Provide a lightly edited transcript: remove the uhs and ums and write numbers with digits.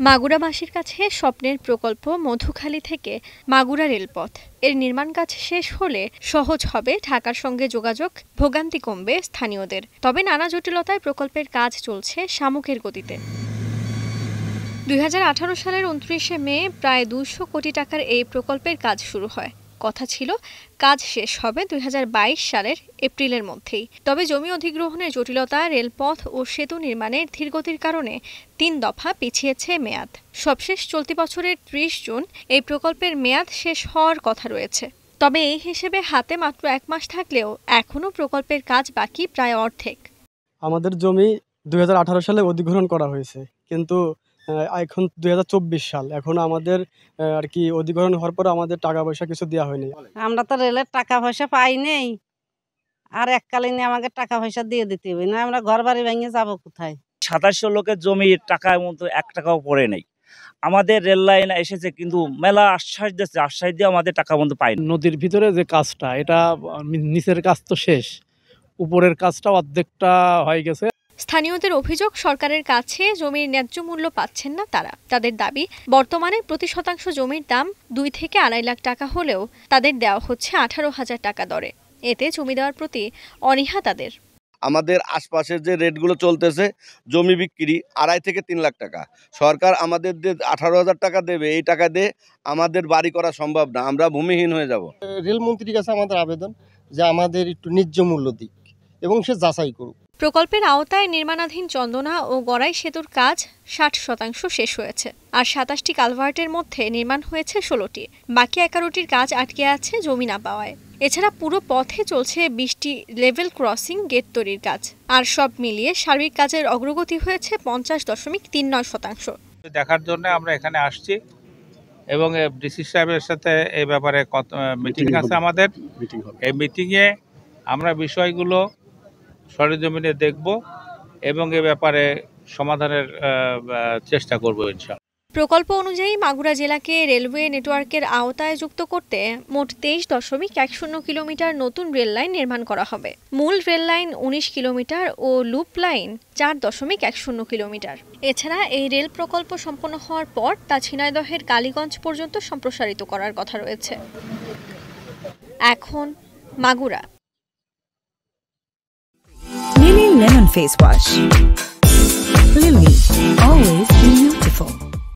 মাগুরাবাসীর কাছে স্বপ্নের প্রকল্প মধুখালী থেকে মাগুরা রেলপথ। এর নির্মাণ কাজ শেষ হলে সহজ হবে ঢাকার সঙ্গে যোগাযোগ, ভোগান্তি কমবে স্থানীয়দের। তবে নানা জটিলতায় প্রকল্পের কাজ চলছে শামুকের গতিতে। 2018 সালের 29শে মে প্রায় 200 কোটি টাকার এই প্রকল্পের কাজ শুরু হয়। কথা ছিল কাজ শেষ হবে 2022 সালের এপ্রিলের মধ্যেই। তবে জমি অধিগ্রহণের জটিলতা, রেলপথ ও সেতু নির্মাণের ধীরগতির কারণে 3 দফা পিছিয়েছে মেয়াদ। সবশেষ চলতি বছরের 30 জুন এই প্রকল্পের মেয়াদ শেষ হওয়ার কথা রয়েছে। তবে এই হিসেবে হাতে মাত্র 1 মাস থাকলেও এখনও প্রকল্পের কাজ বাকি প্রায় অর্ধেক। আমাদের জমি 2018 সালে অধিগ্রহণ করা হয়েছে, কিন্তু এখন 2024 সাল, এখন আমাদের আর কি অধিগ্রহণ হওয়ার পর আমাদের টাকা পয়সা কিছু দেওয়া হয়নি। আমরা তো রেলের টাকা পয়সা পাই নেই, আর এককালীনে আমাকে টাকা পয়সা দিয়ে দিতে হবে, না আমরা ঘর বাড়ি ভেঙে যাবো কোথায়। 2700 লোকের জমির টাকার মতো 1 টাকাও পড়ে নেই। আমাদের রেল লাইন এসেছে, কিন্তু মেলা আশ্বাস দিচ্ছে, আশ্বাস দিয়ে আমাদের টাকা বন্ধ পাই। নদীর ভিতরে যে কাজটা, এটা নিচের কাজ তো শেষ, উপরের কাজটা অর্ধেকটা হয়ে গেছে। স্থানীয়দের অভিযোগ, সরকারের কাছে জমির ন্যায্য মূল্য পাচ্ছেন না তারা। তাদের দাবি, বর্তমানে প্রতি শতাংশ জমির দাম 2 থেকে 2.5 লাখ টাকা হলেও তাদের দেওয়া হচ্ছে 18,000 টাকা দরে। এতে জমি দেওয়ার প্রতি অনীহা তাদের। আমাদের আশপাশের যে রেটগুলো চলতেছে, জমি বিক্রি 2.5 থেকে 3 লাখ টাকা। সরকার আমাদের 18,000 টাকা দেবে, এই টাকা দিয়ে আমাদের বাড়ি করা সম্ভব না, আমরা ভূমিহীন হয়ে যাব। রেলমন্ত্রীর কাছে আমাদের আবেদন যে আমাদের একটু ন্যায্য মূল্য দিক এবং সে যাচাই করুক। প্রকল্পের আওতায় নির্মাণাধীন চন্দনা ও গড়াই সেতুর কাজ 60% শেষ হয়েছে, আর 27টি কালভার্টের মধ্যে নির্মাণ হয়েছে 16টি। বাকি 11টির কাজ আটকে আছে জমি না পাওয়ায়। এছাড়া পুরো পথে চলছে 20টি লেভেল ক্রসিং গেট তৈরির কাজ। আর সব মিলিয়ে সার্বিক কাজের অগ্রগতি হয়েছে 50.39%। দেখার জন্য আমরা এখানে আসছি এবং ডিসি সাহেবের সাথে এই ব্যাপারে মিটিং আছে আমাদের। এই মিটিংয়ে আমরা বিষয়গুলো সরেজমিনে দেখব এবং এ ব্যাপারে সমাধানের চেষ্টা করব ইনশাআল্লাহ। প্রকল্প অনুযায়ী মাগুরা জেলাকে রেলওয়ে নেটওয়ার্কের আওতায় যুক্ত করতে মোট 23.10 কিলোমিটার নতুন রেল লাইন নির্মাণ করা হবে। মূল রেল লাইন 19 কিলোমিটার ও লুপ লাইন 4.10 কিলোমিটার। এছাড়া এই রেল প্রকল্প সম্পন্ন হওয়ার পর তা ঝিনাইদহের কালীগঞ্জ পর্যন্ত সম্প্রসারিত করার কথা রয়েছে। এখন Magura. Lily Lemon Face Wash. Lily, always beautiful.